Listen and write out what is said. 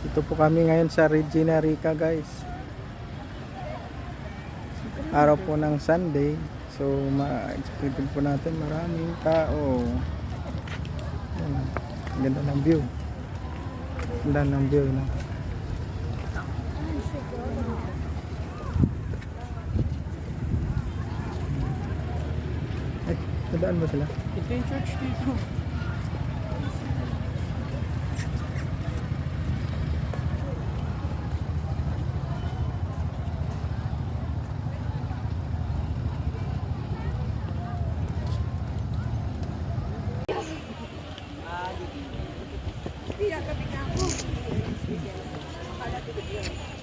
Ito po kami ngayon sa Regina Rica, guys. Araw po ng Sunday. So, ma-expect po natin maraming tao. Ayan. Ang ganda ng view. Ang ganda ng view, no? Ay, nadaan ba sila? Ito yung church dito. Iya, kami nga ako. Akala ko